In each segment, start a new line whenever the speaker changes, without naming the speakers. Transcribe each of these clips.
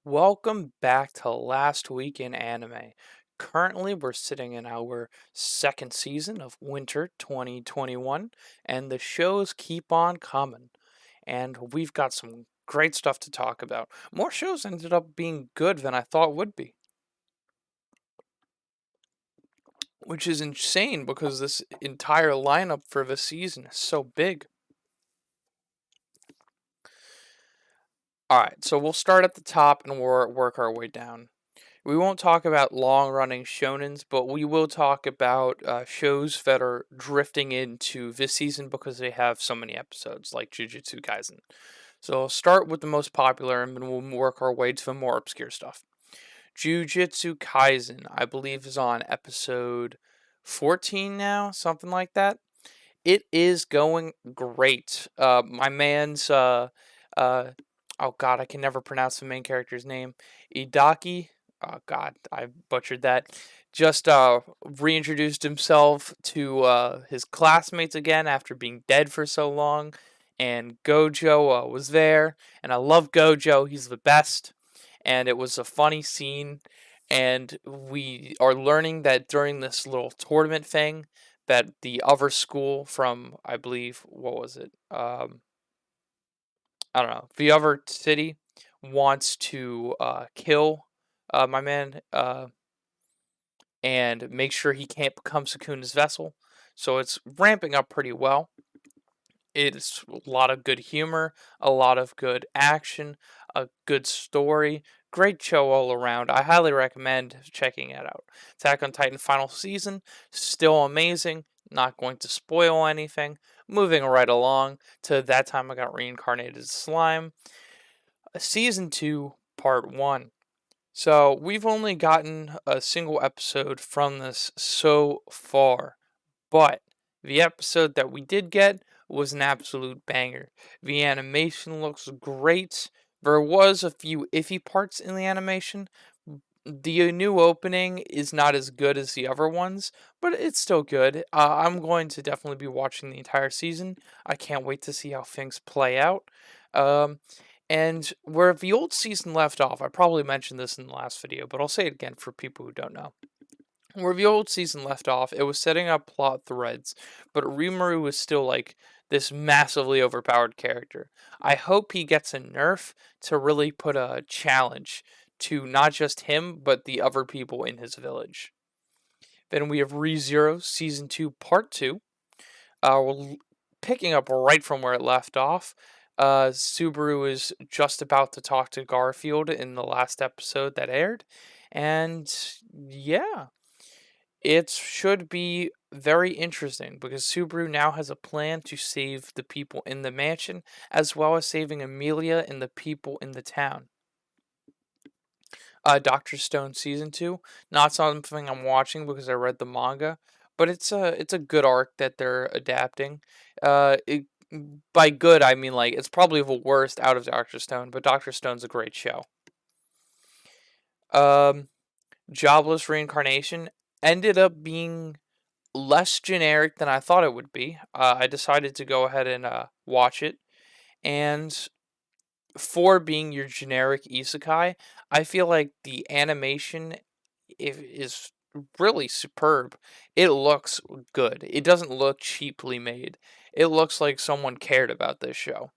Welcome back to Last Week in Anime. Currently, we're sitting in our second season of Winter 2021, and the shows keep on coming. And we've got some great stuff to talk about. More shows ended up being good than I thought would be, which is insane because this entire lineup for the season is so big. Alright, so we'll start at the top and work our way down. We won't talk about long running shonens, but we will talk about shows that are drifting into this season because they have so many episodes, like Jujutsu Kaisen. So I'll start with the most popular and then we'll work our way to the more obscure stuff. Jujutsu Kaisen, I believe, is on episode 14 now, something like that. It is going great. My man's, uh, oh god, I can never pronounce the main character's name. Idaki, oh god, I butchered that. Just reintroduced himself to his classmates again after being dead for so long. And Gojo was there, and I love Gojo. He's the best, and it was a funny scene. And we are learning that during this little tournament thing, that the other school from, I believe, what was it? I don't know. The other city wants to kill my man and make sure he can't become Sukuna's vessel. So it's ramping up pretty well. It's a lot of good humor, a lot of good action, a good story. Great show all around. I highly recommend checking it out. Attack on Titan final season, still amazing. Not going to spoil anything. Moving right along to That Time I Got Reincarnated as Slime. Season 2, Part 1. So we've only gotten a single episode from this so far, but the episode that we did get was an absolute banger. The animation looks great. There was a few iffy parts in the animation. The new opening is not as good as the other ones, but it's still good. I'm going to definitely be watching the entire season. I can't wait to see how things play out. Um, and where the old season left off, I probably mentioned this in the last video, but I'll say it again for people who don't know. Where the old season left off, it was setting up plot threads, but Rimuru was still like this massively overpowered character. I hope he gets a nerf to really put a challenge to not just him, but the other people in his village. Then we have ReZero Season 2 Part 2. Picking up right from where it left off. Subaru is just about to talk to Garfield in the last episode that aired. And yeah, it should be very interesting because Subaru now has a plan to save the people in the mansion as well as saving Amelia and the people in the town. Doctor Stone season 2, not something I'm watching because I read the manga, but it's a good arc that they're adapting. It, by good I mean like it's probably the worst out of Doctor Stone, but Doctor Stone's a great show. Um, Jobless Reincarnation ended up being less generic than I thought it would be. I decided to go ahead and watch it, and for being your generic isekai, I feel like the animation is really superb. It looks good. It doesn't look cheaply made. It looks like someone cared about this show.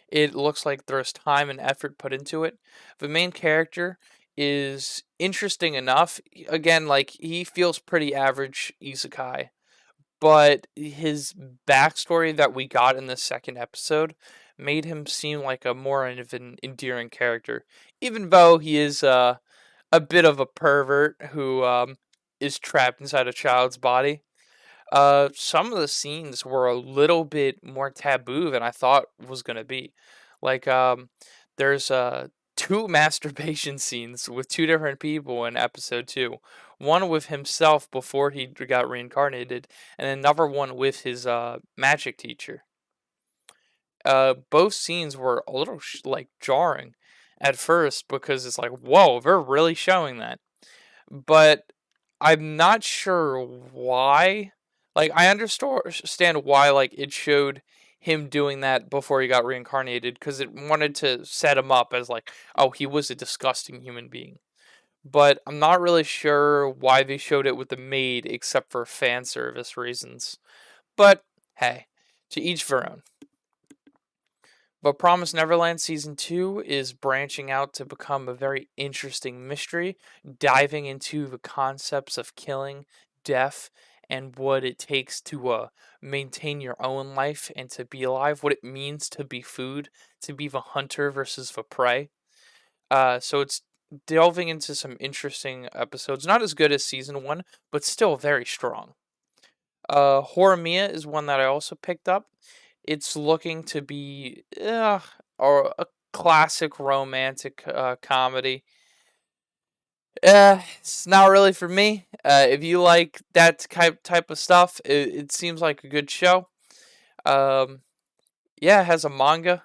It looks like there's time and effort put into it. The main character is interesting enough. Again, like he feels pretty average isekai, but his backstory that we got in the second episode made him seem like a more of an endearing character, even though he is a bit of a pervert who is trapped inside a child's body. Some of the scenes were a little bit more taboo than I thought was gonna be. Like, there's two masturbation scenes with two different people in episode 2. One with himself before he got reincarnated, and another one with his magic teacher. Both scenes were a little like jarring at first because it's like, whoa, they're really showing that. But I'm not sure why. Like, I understand why, like, it showed him doing that before he got reincarnated because it wanted to set him up as like, oh, he was a disgusting human being. But I'm not really sure why they showed it with the maid except for fan service reasons. But hey, to each their own. But Promise Neverland Season 2 is branching out to become a very interesting mystery, diving into the concepts of killing, death, and what it takes to maintain your own life and to be alive, what it means to be food, to be the hunter versus the prey. So it's delving into some interesting episodes. Not as good as Season 1, but still very strong. Horimiya is one that I also picked up. It's looking to be or a classic romantic comedy. It's not really for me. If you like that type of stuff, it seems like a good show. Um, yeah, it has a manga.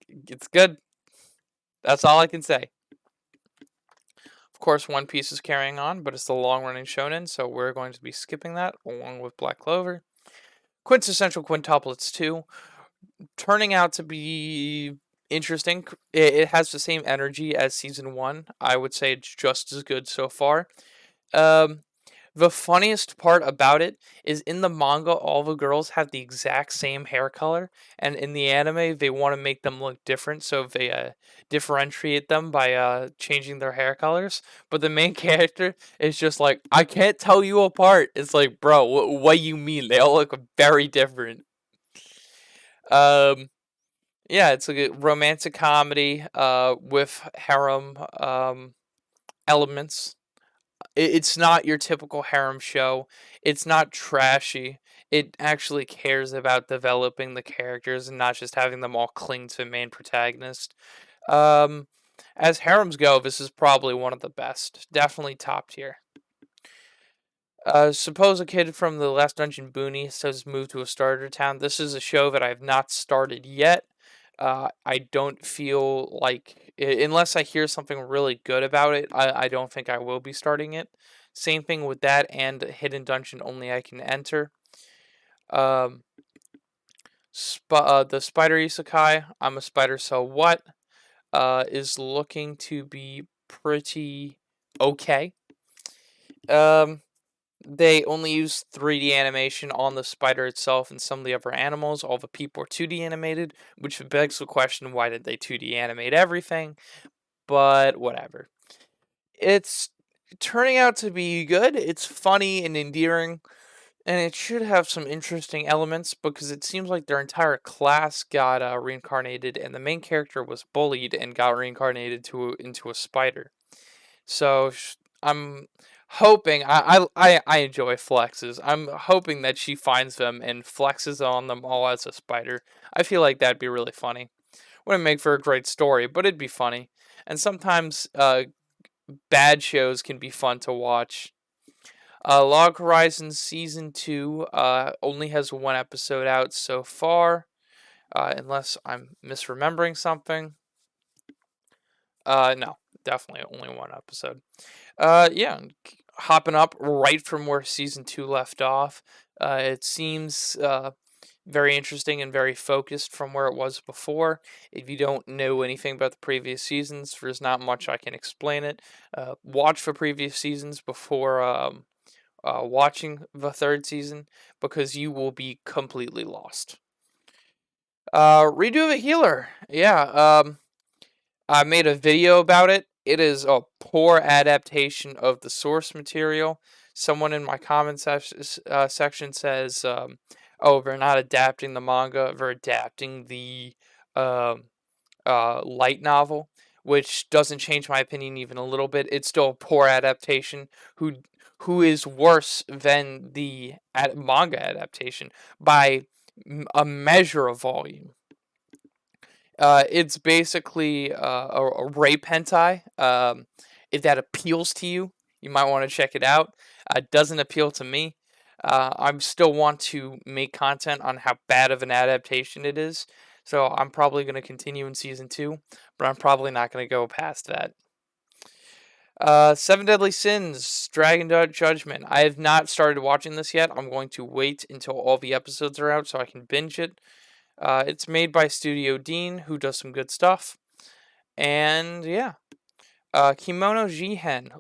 It's good. That's all I can say. Of course, One Piece is carrying on, but it's the long-running shonen, so we're going to be skipping that along with Black Clover. Quintessential Quintuplets 2, turning out to be interesting. It has the same energy as Season 1. I would say it's just as good so far. Um, the funniest part about it is in the manga, all the girls have the exact same hair color, and in the anime, they want to make them look different, so they differentiate them by changing their hair colors. But the main character is just like, I can't tell you apart. It's like, bro, what you mean? They all look very different. Um, yeah, it's a romantic comedy with harem elements. It's not your typical harem show. It's not trashy. It actually cares about developing the characters and not just having them all cling to the main protagonist. Um, as harems go, this is probably one of the best. Definitely top tier. Suppose a kid from the Last Dungeon Boonies has moved to a starter town. This is a show that I've not started yet. I don't feel like, unless I hear something really good about it, I don't think I will be starting it. Same thing with that and Hidden Dungeon Only I Can Enter. Um, the Spider Isekai, I'm a Spider So What, is looking to be pretty okay. Um, They only use 3D animation on the spider itself and some of the other animals. All the people are 2D animated, which begs the question, why did they 2D animate everything? But whatever. It's turning out to be good. It's funny and endearing, and it should have some interesting elements because it seems like their entire class got reincarnated, and the main character was bullied and got reincarnated into a spider. So I'm hoping I enjoy flexes. I'm hoping that she finds them and flexes on them all as a spider. I feel like that'd be really funny. Wouldn't make for a great story, but it'd be funny. And sometimes bad shows can be fun to watch. Log Horizon Season 2 only has one episode out so far, unless I'm misremembering something. No, definitely only one episode. Yeah, hopping up right from where season 2 left off. It seems very interesting and very focused from where it was before. If you don't know anything about the previous seasons, there's not much I can explain it. Watch for previous seasons before watching the third season because you will be completely lost. Redo the Healer. Yeah, I made a video about it. It is a poor adaptation of the source material. Someone in my comment section says, "Oh, they're not adapting the manga; they're adapting the um, light novel," which doesn't change my opinion even a little bit. It's still a poor adaptation. Who is worse than the manga adaptation by a measure of volume? It's basically a rape hentai. If that appeals to you, you might want to check it out. It doesn't appeal to me. I still want to make content on how bad of an adaptation it is. So I'm probably going to continue in season 2, but I'm probably not going to go past that. Seven Deadly Sins, Dragon Judgment. I have not started watching this yet. I'm going to wait until all the episodes are out so I can binge it. It's made by Studio Dean, who does some good stuff. And yeah, Kimono Jihen.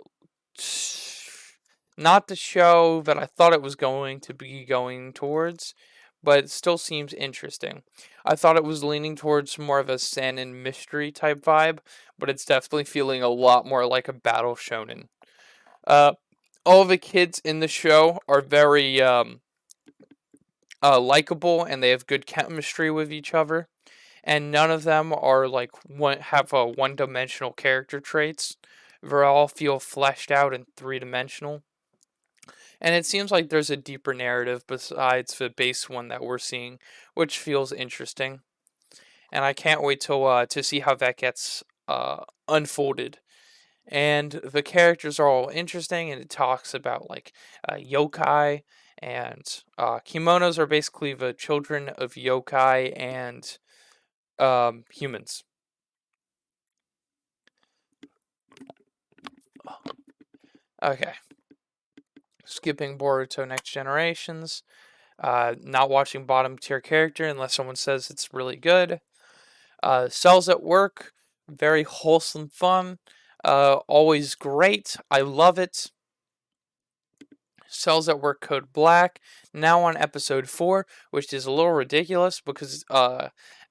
Not the show that I thought it was going to be going towards, but it still seems interesting. I thought it was leaning towards more of a Sanin mystery type vibe, but it's definitely feeling a lot more like a battle shonen. Uh, all the kids in the show are very likable, and they have good chemistry with each other. And none of them are like have a one-dimensional character traits. They all feel fleshed out and three-dimensional. And it seems like there's a deeper narrative besides the base one that we're seeing, which feels interesting. And I can't wait to see how that gets unfolded. And the characters are all interesting, and it talks about like yokai, and kimonos are basically the children of yokai and humans. Okay, skipping Boruto Next Generations. Not watching bottom tier character unless someone says it's really good. Cells at Work, very wholesome fun. Always great. I love it. Cells at Work Code Black, now on episode 4, which is a little ridiculous because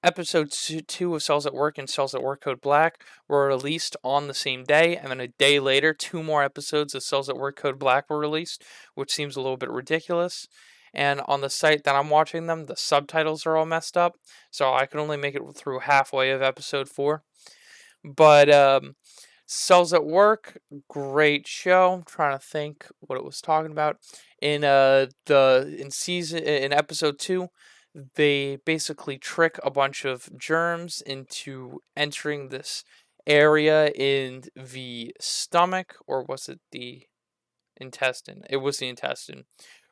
episode 2 of Cells at Work and Cells at Work Code Black were released on the same day, and then a day later, 2 more episodes of Cells at Work Code Black were released, which seems a little bit ridiculous. And on the site that I'm watching them, the subtitles are all messed up, so I could only make it through halfway of episode 4. But Cells at Work, great show. I'm trying to think what it was talking about. In in episode 2, they basically trick a bunch of germs into entering this area in the stomach, or was it the intestine? It was the intestine,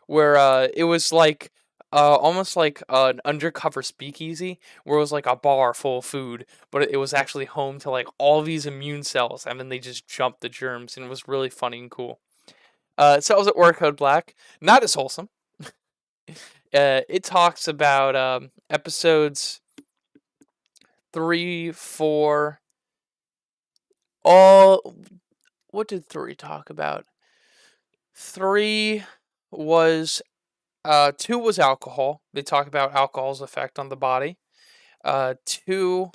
where it was like almost like an undercover speakeasy where it was like a bar full of food, but it was actually home to like all these immune cells, and then they just jumped the germs, and it was really funny and cool. Cells at Work Code Black, not as wholesome. It talks about episodes 3, 4, all. What did 3 talk about? 3 was 2 was alcohol. They talk about alcohol's effect on the body. 2,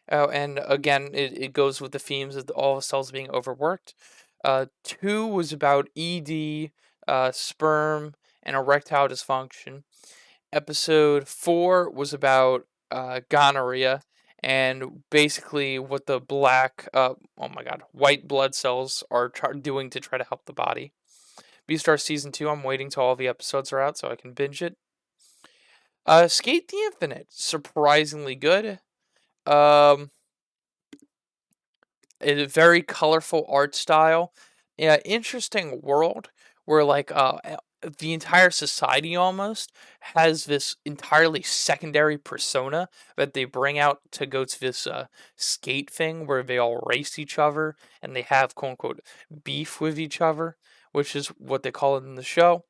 and again, it goes with the themes of all the cells being overworked. 2 was about ED, sperm, and erectile dysfunction. Episode 4 was about gonorrhea, and basically what the white blood cells are doing to try to help the body. Beastar Season 2, I'm waiting till all the episodes are out so I can binge it. Skate the Infinite, surprisingly good. A very colorful art style. Yeah, interesting world where like the entire society almost has this entirely secondary persona that they bring out to go to this skate thing where they all race each other and they have quote unquote beef with each other, which is what they call it in the show.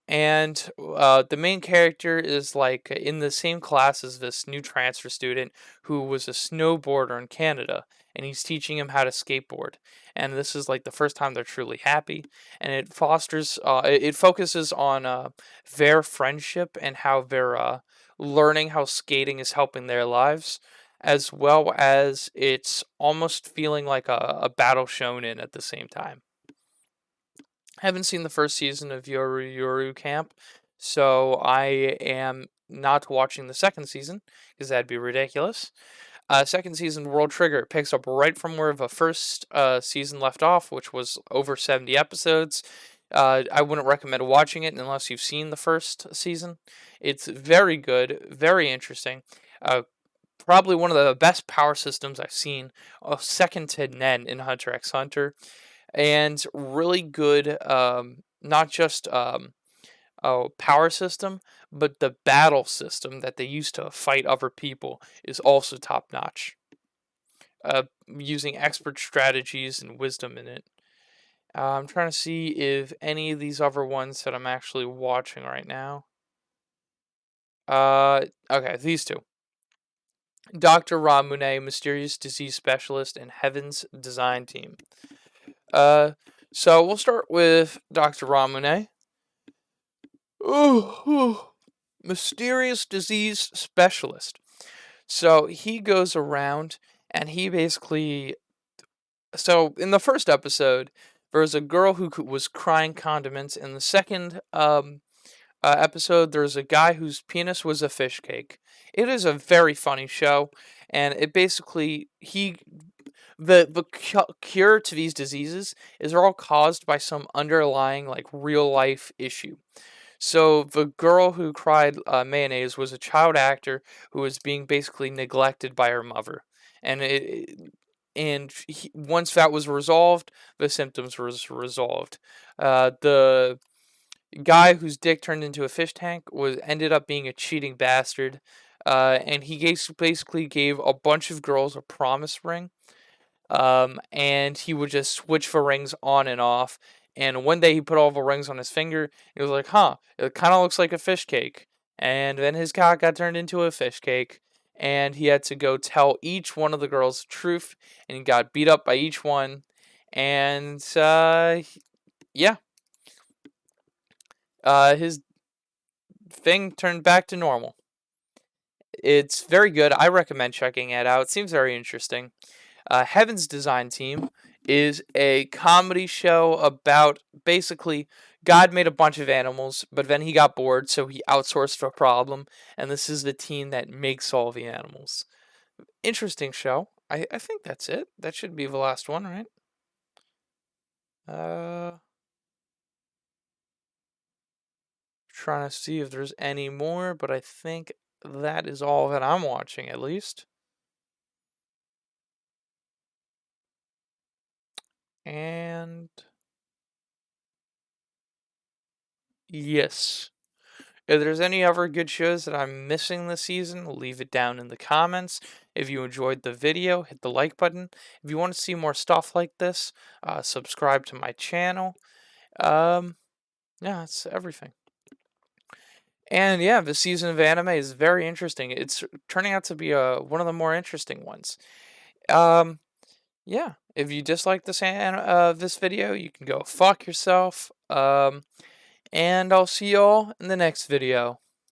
And the main character is like in the same class as this new transfer student who was a snowboarder in Canada, and he's teaching him how to skateboard. And this is like the first time they're truly happy, and it fosters, it focuses on their friendship and how they're learning how skating is helping their lives, as well as it's almost feeling like a battle shonen at the same time. Haven't seen the first season of Yoru Yoru Camp, so I am not watching the second season because that'd be ridiculous. Second season, World Trigger picks up right from where the first season left off, which was over 70 episodes. I wouldn't recommend watching it unless you've seen the first season. It's very good, very interesting. Probably one of the best power systems I've seen, second to Nen in Hunter x Hunter, and really good, not just power system, but the battle system that they use to fight other people is also top notch. Using expert strategies and wisdom in it. I'm trying to see if any of these other ones that I'm actually watching right now. Okay, these two. Dr. Ramune, Mysterious Disease Specialist, and Heaven's Design Team. So we'll start with Dr. Ramune. Mysterious Disease Specialist. So he goes around and he basically. So in the first episode, there was a girl who was crying condiments. In the second episode, there's a guy whose penis was a fish cake. It is a very funny show, and it basically the cure to these diseases is they're all caused by some underlying like real life issue. So the girl who cried mayonnaise was a child actor who was being basically neglected by her mother, and once that was resolved, the symptoms was resolved. The guy whose dick turned into a fish tank was ended up being a cheating bastard, and he basically gave a bunch of girls a promise ring, and he would just switch the rings on and off. And one day he put all the rings on his finger. He was like, "Huh, it kind of looks like a fish cake." And then his cock got turned into a fish cake, and he had to go tell each one of the girls the truth, and he got beat up by each one. And yeah, his thing turned back to normal. It's very good. I recommend checking it out. It seems very interesting. Heaven's Design Team is a comedy show about basically God made a bunch of animals, but then he got bored, so he outsourced the problem, and this is the team that makes all the animals. Interesting show. I think that's it. That should be the last one, right? Uh, Trying to see if there's any more, but I think that is all that I'm watching, at least. And yes. If there's any other good shows that I'm missing this season, leave it down in the comments. If you enjoyed the video, hit the like button. If you want to see more stuff like this, subscribe to my channel. Um, yeah, that's everything. And yeah, the season of anime is very interesting. It's turning out to be one of the more interesting ones. Um, yeah, if you dislike this video, you can go fuck yourself. And I'll see y'all in the next video.